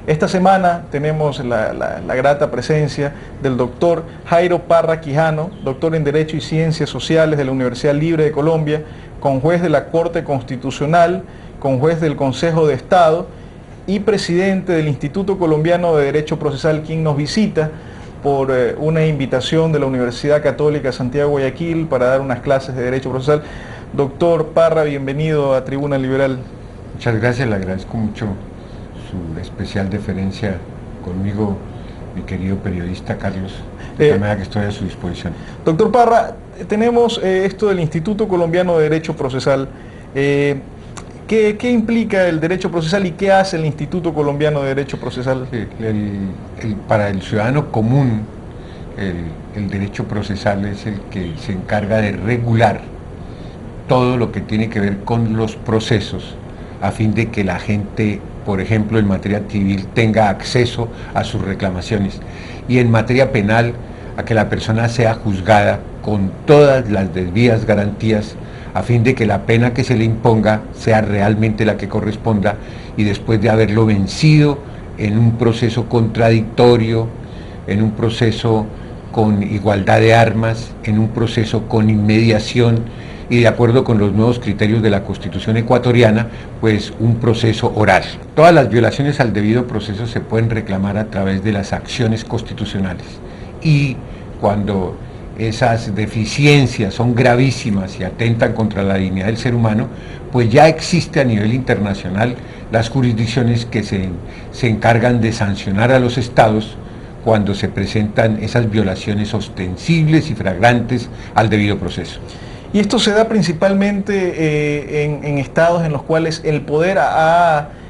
Esta semana tenemos la grata presencia del doctor Jairo Parra Quijano, doctor en Derecho y Ciencias Sociales de la Universidad Libre de Colombia, conjuez de la Corte Constitucional, conjuez del Consejo de Estado y presidente del Instituto Colombiano de Derecho Procesal, quien nos visita por una invitación de la Universidad Católica Santiago Guayaquil para dar unas clases de Derecho Procesal. Doctor Parra, bienvenido a Tribuna Liberal. Muchas gracias, le agradezco mucho su especial deferencia conmigo, mi querido periodista Carlos, de manera que estoy a su disposición. Doctor Parra, tenemos esto del Instituto Colombiano de Derecho Procesal. ¿Qué implica el derecho procesal y qué hace el Instituto Colombiano de Derecho Procesal? Para el ciudadano común, el derecho procesal es el que se encarga de regular todo lo que tiene que ver con los procesos, a fin de que la gente, por ejemplo, en materia civil, tenga acceso a sus reclamaciones, y en materia penal, a que la persona sea juzgada con todas las debidas garantías, a fin de que la pena que se le imponga sea realmente la que corresponda, y después de haberlo vencido en un proceso contradictorio, en un proceso con igualdad de armas, en un proceso con inmediación, y de acuerdo con los nuevos criterios de la Constitución ecuatoriana, pues un proceso oral. Todas las violaciones al debido proceso se pueden reclamar a través de las acciones constitucionales, y cuando esas deficiencias son gravísimas y atentan contra la dignidad del ser humano, pues ya existe a nivel internacional las jurisdicciones que se encargan de sancionar a los estados cuando se presentan esas violaciones ostensibles y flagrantes al debido proceso. Y esto se da principalmente en estados en los cuales el poder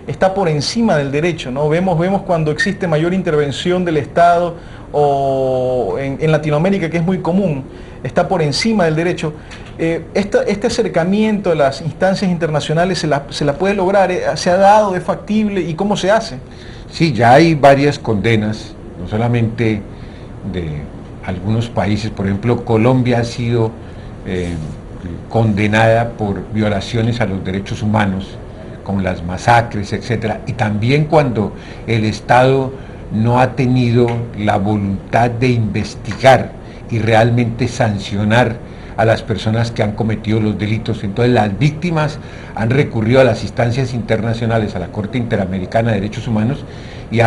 está por encima del derecho, ¿no? Vemos cuando existe mayor intervención del Estado, o en Latinoamérica, que es muy común, está por encima del derecho. Este acercamiento a las instancias internacionales se la puede lograr, se ha dado, es factible, ¿y cómo se hace? Sí, ya hay varias condenas, no solamente de algunos países. Por ejemplo, Colombia ha sido condenada por violaciones a los derechos humanos, como las masacres, etcétera, y también cuando el Estado no ha tenido la voluntad de investigar y realmente sancionar a las personas que han cometido los delitos. Entonces las víctimas han recurrido a las instancias internacionales, a la Corte Interamericana de Derechos Humanos, y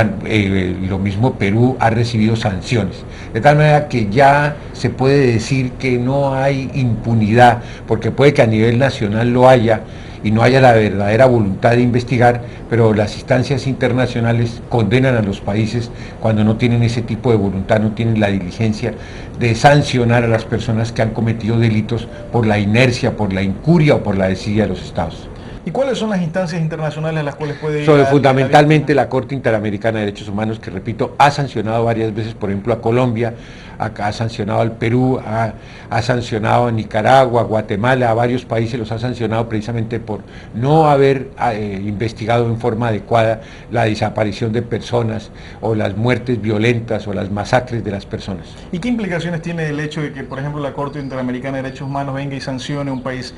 lo mismo Perú ha recibido sanciones. De tal manera que ya se puede decir que no hay impunidad, porque puede que a nivel nacional lo haya, y no haya la verdadera voluntad de investigar, pero las instancias internacionales condenan a los países cuando no tienen ese tipo de voluntad, no tienen la diligencia de sancionar a las personas que han cometido delitos por la inercia, por la incuria o por la desidia de los estados. ¿Y cuáles son las instancias internacionales a las cuales puede ir? Fundamentalmente la Corte Interamericana de Derechos Humanos, que repito, ha sancionado varias veces, por ejemplo, a Colombia, ha sancionado al Perú, ha sancionado a Nicaragua, a Guatemala, a varios países los ha sancionado precisamente por no haber investigado en forma adecuada la desaparición de personas, o las muertes violentas, o las masacres de las personas. ¿Y qué implicaciones tiene el hecho de que, por ejemplo, la Corte Interamericana de Derechos Humanos venga y sancione a un país?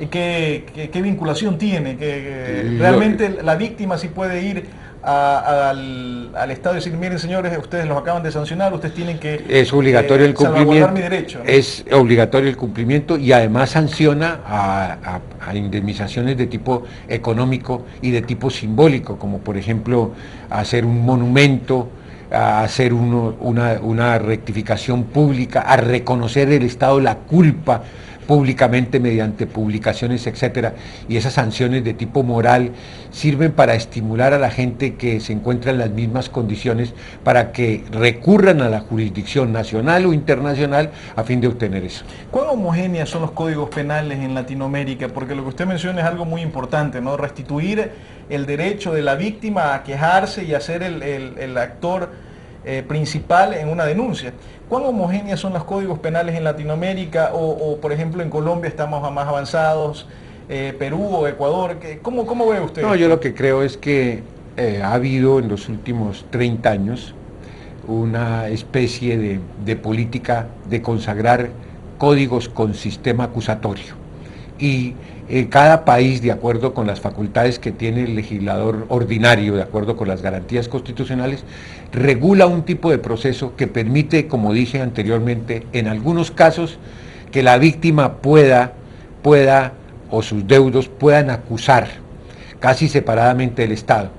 ¿Qué vinculación tiene? ¿Que realmente la víctima sí puede ir al Estado y decir, miren señores, ustedes los acaban de sancionar, ustedes tienen que es obligatorio el cumplimiento, mi derecho, ¿no? Es obligatorio el cumplimiento, y además sanciona a indemnizaciones de tipo económico y de tipo simbólico, como por ejemplo hacer un monumento, a hacer una rectificación pública, a reconocer el Estado la culpa públicamente mediante publicaciones, etcétera, y esas sanciones de tipo moral sirven para estimular a la gente que se encuentra en las mismas condiciones para que recurran a la jurisdicción nacional o internacional a fin de obtener eso. ¿Cuán homogéneos son los códigos penales en Latinoamérica? Porque lo que usted menciona es algo muy importante, ¿no? Restituir el derecho de la víctima a quejarse y a ser el actor principal en una denuncia. ¿Cuán homogéneos son los códigos penales en Latinoamérica o por ejemplo en Colombia estamos más avanzados, Perú o Ecuador? ¿Cómo ve usted? No, yo lo que creo es que ha habido en los últimos 30 años una especie de política de consagrar códigos con sistema acusatorio, y Cada país, de acuerdo con las facultades que tiene el legislador ordinario, de acuerdo con las garantías constitucionales, regula un tipo de proceso que permite, como dije anteriormente, en algunos casos, que la víctima pueda o sus deudos puedan acusar casi separadamente del Estado.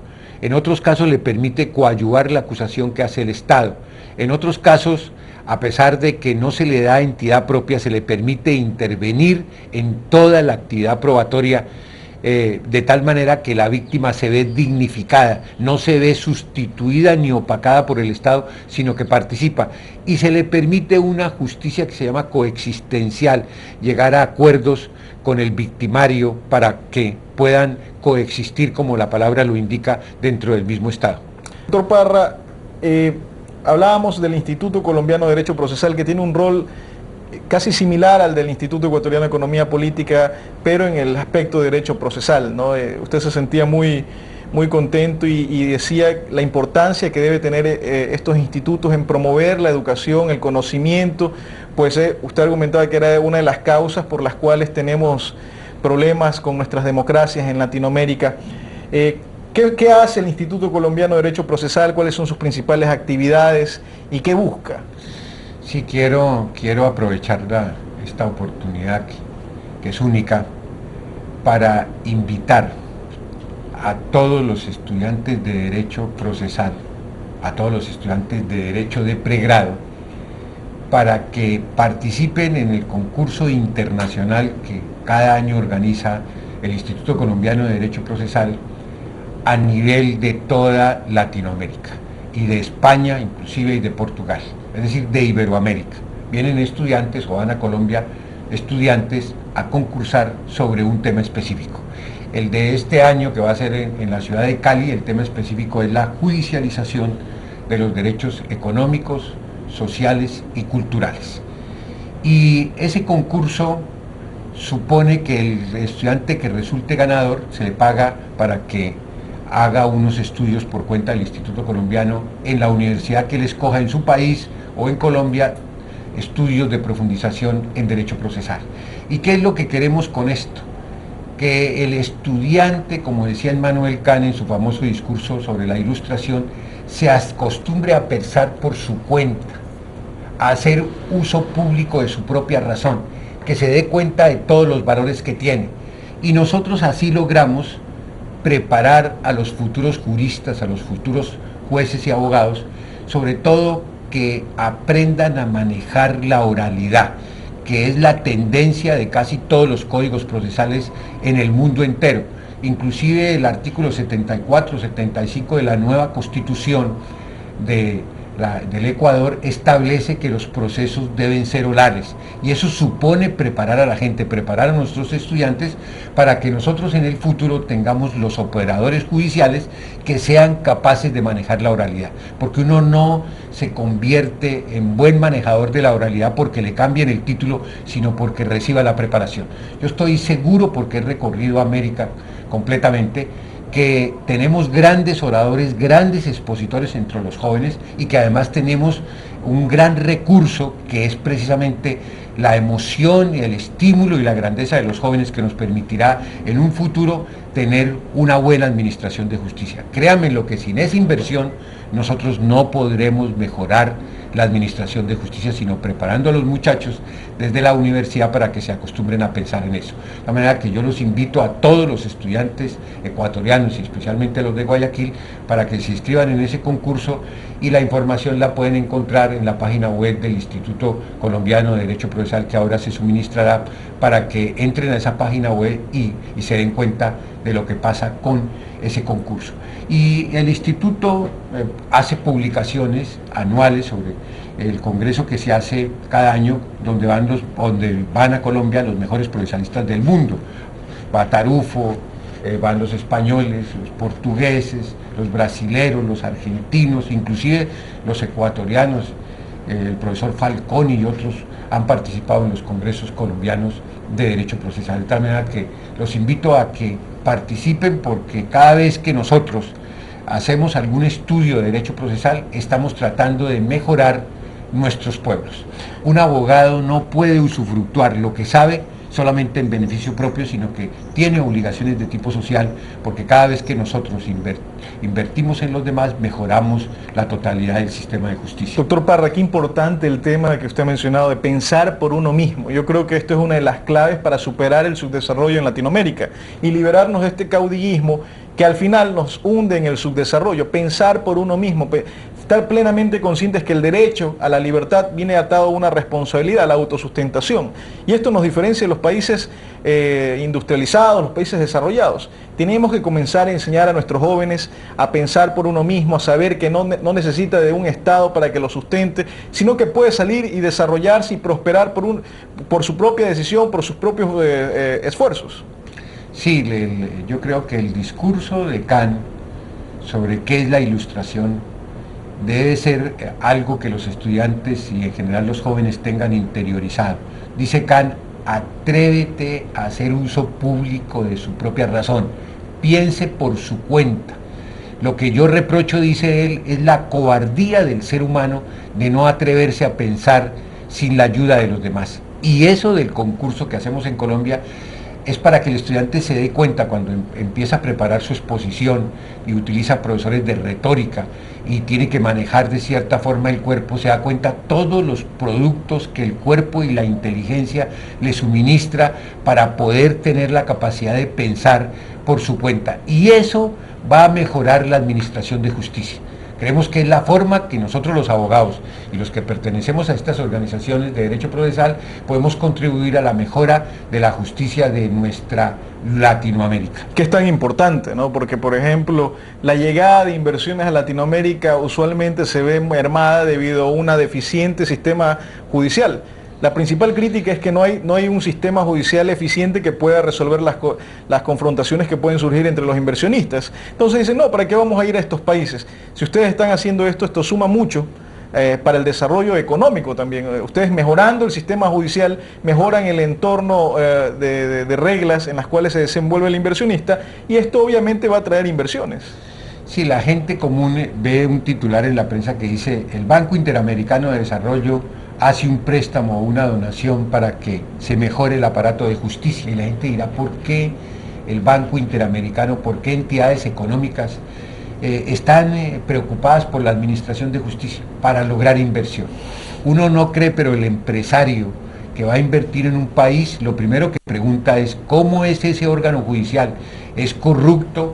En otros casos le permite coadyuvar la acusación que hace el Estado. En otros casos, a pesar de que no se le da entidad propia, se le permite intervenir en toda la actividad probatoria, de tal manera que la víctima se ve dignificada, no se ve sustituida ni opacada por el Estado, sino que participa. Y se le permite una justicia que se llama coexistencial, llegar a acuerdos con el victimario para que puedan coexistir, como la palabra lo indica, dentro del mismo Estado. Doctor Parra, hablábamos del Instituto Colombiano de Derecho Procesal, que tiene un rol casi similar al del Instituto Ecuatoriano de Economía Política, pero en el aspecto de derecho procesal, ¿no? Usted se sentía muy contento y decía la importancia que debe tener estos institutos en promover la educación, el conocimiento, pues usted argumentaba que era una de las causas por las cuales tenemos problemas con nuestras democracias en Latinoamérica. ¿Qué hace el Instituto Colombiano de Derecho Procesal? ¿Cuáles son sus principales actividades y qué busca? Sí, quiero aprovechar esta oportunidad que es única para invitar a todos los estudiantes de Derecho Procesal, a todos los estudiantes de Derecho de pregrado, para que participen en el concurso internacional que cada año organiza el Instituto Colombiano de Derecho Procesal a nivel de toda Latinoamérica y de España inclusive y de Portugal, es decir, de Iberoamérica. Vienen estudiantes o van a Colombia estudiantes a concursar sobre un tema específico. El de este año, que va a ser en la ciudad de Cali, el tema específico es la judicialización de los derechos económicos, sociales y culturales. Y ese concurso supone que el estudiante que resulte ganador se le paga para que haga unos estudios por cuenta del Instituto Colombiano en la universidad que él escoja en su país o en Colombia, estudios de profundización en derecho procesal. ¿Y qué es lo que queremos con esto? Que el estudiante, como decía Immanuel Kant en su famoso discurso sobre la ilustración, se acostumbre a pensar por su cuenta, a hacer uso público de su propia razón, que se dé cuenta de todos los valores que tiene. Y nosotros así logramos preparar a los futuros juristas, a los futuros jueces y abogados, sobre todo que aprendan a manejar la oralidad, que es la tendencia de casi todos los códigos procesales en el mundo entero. Inclusive el artículo 74, 75 de la nueva Constitución del Ecuador establece que los procesos deben ser orales, y eso supone preparar a la gente, preparar a nuestros estudiantes para que nosotros en el futuro tengamos los operadores judiciales que sean capaces de manejar la oralidad, porque uno no se convierte en buen manejador de la oralidad porque le cambien el título, sino porque reciba la preparación. Yo estoy seguro, porque he recorrido América completamente, que tenemos grandes oradores, grandes expositores entre los jóvenes, y que además tenemos un gran recurso que es precisamente la emoción y el estímulo y la grandeza de los jóvenes, que nos permitirá en un futuro tener una buena administración de justicia. Créanme lo que sin esa inversión nosotros no podremos mejorar la administración de justicia, sino preparando a los muchachos desde la universidad para que se acostumbren a pensar en eso. De manera que yo los invito a todos los estudiantes ecuatorianos y especialmente los de Guayaquil para que se inscriban en ese concurso, y la información la pueden encontrar en la página web del Instituto Colombiano de Derecho Procesal, que ahora se suministrará, para que entren a esa página web y se den cuenta de lo que pasa con ese concurso. Y el instituto hace publicaciones anuales sobre el congreso que se hace cada año, donde van a Colombia los mejores procesalistas del mundo. Va Tarufo, van los españoles, los portugueses, los brasileros, los argentinos, inclusive los ecuatorianos. El profesor Falconi y otros han participado en los congresos colombianos de derecho procesal, de tal manera que los invito a que participen, porque cada vez que nosotros hacemos algún estudio de derecho procesal, estamos tratando de mejorar nuestros pueblos. Un abogado no puede usufructuar lo que sabe solamente en beneficio propio, sino que tiene obligaciones de tipo social, porque cada vez que nosotros invertimos en los demás, mejoramos la totalidad del sistema de justicia. Doctor Parra, qué importante el tema que usted ha mencionado de pensar por uno mismo. Yo creo que esto es una de las claves para superar el subdesarrollo en Latinoamérica y liberarnos de este caudillismo que al final nos hunde en el subdesarrollo. Pensar por uno mismo, estar plenamente conscientes que el derecho a la libertad viene atado a una responsabilidad, a la autosustentación. Y esto nos diferencia de los países industrializados, los países desarrollados. Tenemos que comenzar a enseñar a nuestros jóvenes a pensar por uno mismo, a saber que no necesita de un Estado para que lo sustente, sino que puede salir y desarrollarse y prosperar por su propia decisión, por sus propios esfuerzos. Sí, yo creo que el discurso de Kant sobre qué es la ilustración debe ser algo que los estudiantes y en general los jóvenes tengan interiorizado. Dice Kant, atrévete a hacer uso público de su propia razón, piense por su cuenta. Lo que yo reprocho, dice él, es la cobardía del ser humano de no atreverse a pensar sin la ayuda de los demás. Y eso del concurso que hacemos en Colombia es para que el estudiante se dé cuenta cuando empieza a preparar su exposición y utiliza profesores de retórica y tiene que manejar de cierta forma el cuerpo, se da cuenta todos los productos que el cuerpo y la inteligencia le suministra para poder tener la capacidad de pensar por su cuenta. Y eso va a mejorar la administración de justicia. Creemos que es la forma que nosotros los abogados y los que pertenecemos a estas organizaciones de derecho procesal podemos contribuir a la mejora de la justicia de nuestra Latinoamérica. Que es tan importante, ¿no? Porque, por ejemplo, la llegada de inversiones a Latinoamérica usualmente se ve mermada debido a un deficiente sistema judicial. La principal crítica es que no hay un sistema judicial eficiente que pueda resolver las confrontaciones que pueden surgir entre los inversionistas. Entonces dicen, no, ¿para qué vamos a ir a estos países? Si ustedes están haciendo esto suma mucho para el desarrollo económico también. Ustedes mejorando el sistema judicial, mejoran el entorno de reglas en las cuales se desenvuelve el inversionista y esto obviamente va a traer inversiones. Sí, la gente común ve un titular en la prensa que dice, el Banco Interamericano de Desarrollo hace un préstamo o una donación para que se mejore el aparato de justicia. Y la gente dirá, ¿por qué el Banco Interamericano, por qué entidades económicas están preocupadas por la administración de justicia? Para lograr inversión. Uno no cree, pero el empresario que va a invertir en un país, lo primero que pregunta es, ¿cómo es ese órgano judicial? ¿Es corrupto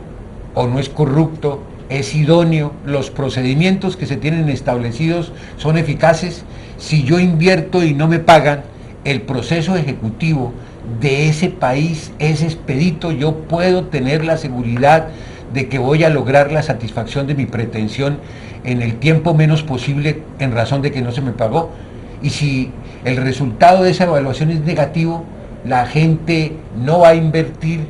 o no es corrupto? ¿Es idóneo? ¿Los procedimientos que se tienen establecidos son eficaces? Si yo invierto y no me pagan, el proceso ejecutivo de ese país es expedito, yo puedo tener la seguridad de que voy a lograr la satisfacción de mi pretensión en el tiempo menos posible en razón de que no se me pagó. Y si el resultado de esa evaluación es negativo, la gente no va a invertir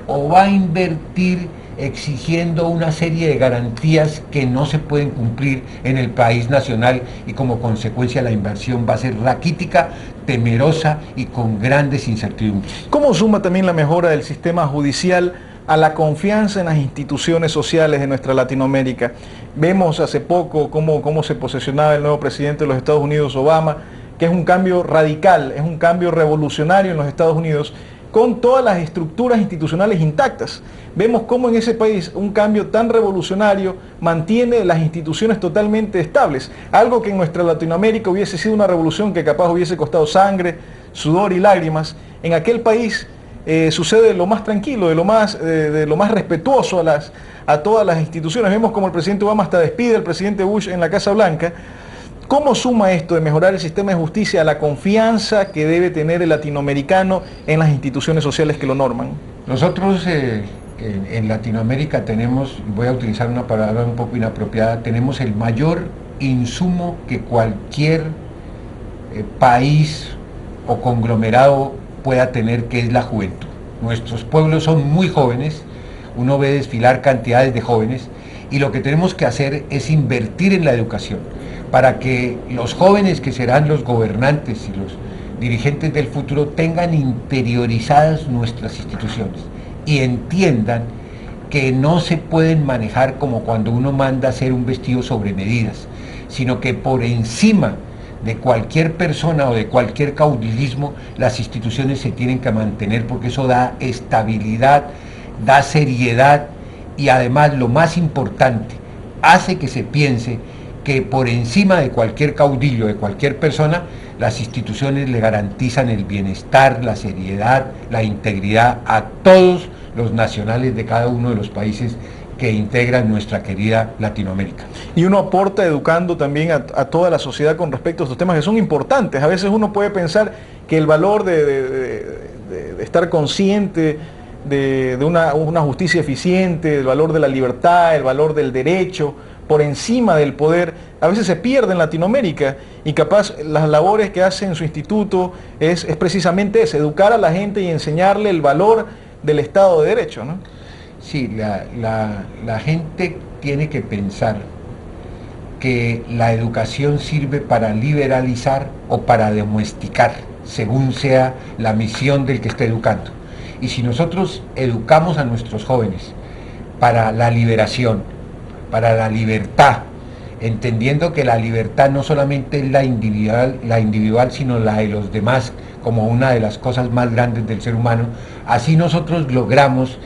o va a invertir exigiendo una serie de garantías que no se pueden cumplir en el país nacional y como consecuencia la inversión va a ser raquítica, temerosa y con grandes incertidumbres. ¿Cómo suma también la mejora del sistema judicial a la confianza en las instituciones sociales de nuestra Latinoamérica? Vemos hace poco cómo se posesionaba el nuevo presidente de los Estados Unidos, Obama, que es un cambio radical, es un cambio revolucionario en los Estados Unidos, con todas las estructuras institucionales intactas. Vemos cómo en ese país un cambio tan revolucionario mantiene las instituciones totalmente estables, algo que en nuestra Latinoamérica hubiese sido una revolución que capaz hubiese costado sangre, sudor y lágrimas. En aquel país sucede lo más tranquilo, de lo más respetuoso a todas las instituciones. Vemos como el presidente Obama hasta despide al presidente Bush en la Casa Blanca. ¿Cómo suma esto de mejorar el sistema de justicia a la confianza que debe tener el latinoamericano en las instituciones sociales que lo norman? Nosotros en Latinoamérica tenemos, voy a utilizar una palabra un poco inapropiada, tenemos el mayor insumo que cualquier país o conglomerado pueda tener, que es la juventud. Nuestros pueblos son muy jóvenes, uno ve desfilar cantidades de jóvenes y lo que tenemos que hacer es invertir en la educación para que los jóvenes que serán los gobernantes y los dirigentes del futuro tengan interiorizadas nuestras instituciones y entiendan que no se pueden manejar como cuando uno manda hacer un vestido sobre medidas, sino que por encima de cualquier persona o de cualquier caudillismo, las instituciones se tienen que mantener porque eso da estabilidad, da seriedad y además lo más importante, hace que se piense que por encima de cualquier caudillo, de cualquier persona, las instituciones le garantizan el bienestar, la seriedad, la integridad a todos los nacionales de cada uno de los países que integran nuestra querida Latinoamérica. Y uno aporta educando también a toda la sociedad con respecto a estos temas que son importantes. A veces uno puede pensar que el valor de estar consciente de una justicia eficiente, el valor de la libertad, el valor del derecho, por encima del poder, a veces se pierde en Latinoamérica y capaz las labores que hace en su instituto es precisamente eso, educar a la gente y enseñarle el valor del Estado de Derecho, ¿no? Sí, la gente tiene que pensar que la educación sirve para liberalizar o para domesticar, según sea la misión del que esté educando. Y si nosotros educamos a nuestros jóvenes para la liberación, para la libertad, entendiendo que la libertad no solamente es la individual, sino la de los demás, como una de las cosas más grandes del ser humano, así nosotros logramos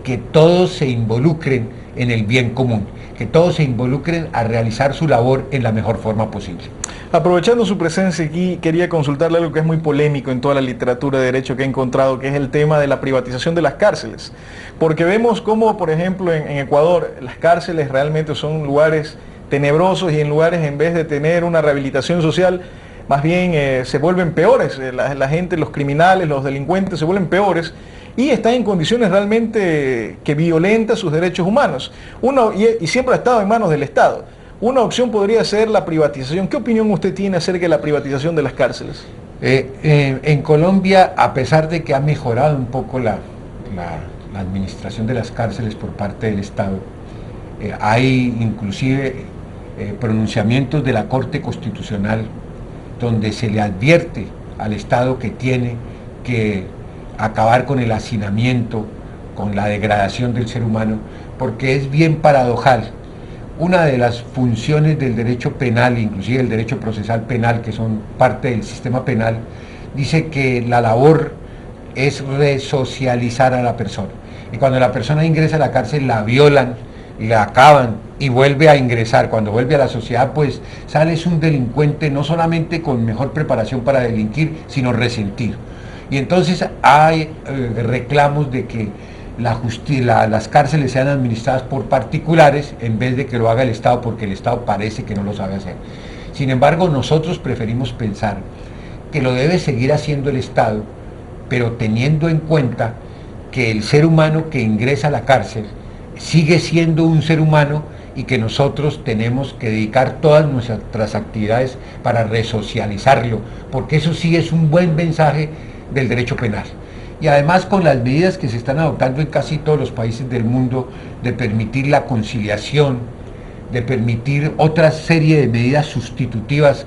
que todos se involucren en el bien común, que todos se involucren a realizar su labor en la mejor forma posible. Aprovechando su presencia aquí, quería consultarle algo que es muy polémico en toda la literatura de derecho que he encontrado, que es el tema de la privatización de las cárceles. Porque vemos cómo, por ejemplo, en Ecuador, las cárceles realmente son lugares tenebrosos y en lugares, en vez de tener una rehabilitación social, más bien se vuelven peores. La gente, los criminales, los delincuentes se vuelven peores y están en condiciones realmente que violentan sus derechos humanos. Y siempre ha estado en manos del Estado. Una opción podría ser la privatización. ¿Qué opinión usted tiene acerca de la privatización de las cárceles? En Colombia, a pesar de que ha mejorado un poco la administración de las cárceles por parte del Estado, hay inclusive pronunciamientos de la Corte Constitucional donde se le advierte al Estado que tiene que acabar con el hacinamiento, con la degradación del ser humano, porque es bien paradojal. Una de las funciones del derecho penal, inclusive el derecho procesal penal, que son parte del sistema penal, dice que la labor es resocializar a la persona. Y cuando la persona ingresa a la cárcel la violan, la acaban y vuelve a ingresar. Cuando vuelve a la sociedad, pues sale un delincuente no solamente con mejor preparación para delinquir, sino resentido. Y entonces hay reclamos de que las cárceles sean administradas por particulares en vez de que lo haga el Estado, porque el Estado parece que no lo sabe hacer. Sin embargo, nosotros preferimos pensar que lo debe seguir haciendo el Estado, pero teniendo en cuenta que el ser humano que ingresa a la cárcel sigue siendo un ser humano y que nosotros tenemos que dedicar todas nuestras actividades para resocializarlo, porque eso sí es un buen mensaje del derecho penal. Y además con las medidas que se están adoptando en casi todos los países del mundo de permitir la conciliación, de permitir otra serie de medidas sustitutivas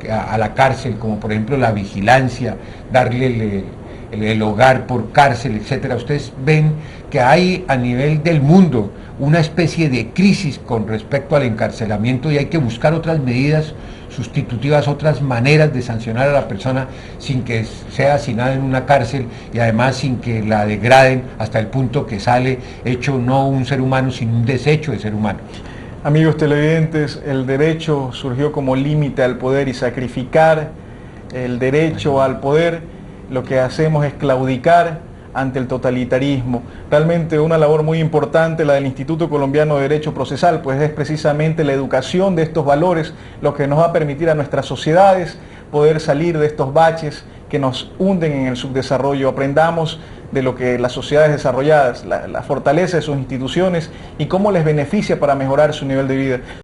a la cárcel, como por ejemplo la vigilancia, darle el hogar por cárcel, etcétera. Ustedes ven que hay a nivel del mundo una especie de crisis con respecto al encarcelamiento y hay que buscar otras medidas sustitutivas, otras maneras de sancionar a la persona sin que sea hacinada en una cárcel y además sin que la degraden hasta el punto que sale hecho no un ser humano, sino un desecho de ser humano. Amigos televidentes, el derecho surgió como límite al poder y sacrificar el derecho al poder, lo que hacemos es claudicar ante el totalitarismo. Realmente una labor muy importante la del Instituto Colombiano de Derecho Procesal, pues es precisamente la educación de estos valores lo que nos va a permitir a nuestras sociedades poder salir de estos baches que nos hunden en el subdesarrollo. Aprendamos de lo que las sociedades desarrolladas, la fortaleza de sus instituciones y cómo les beneficia para mejorar su nivel de vida.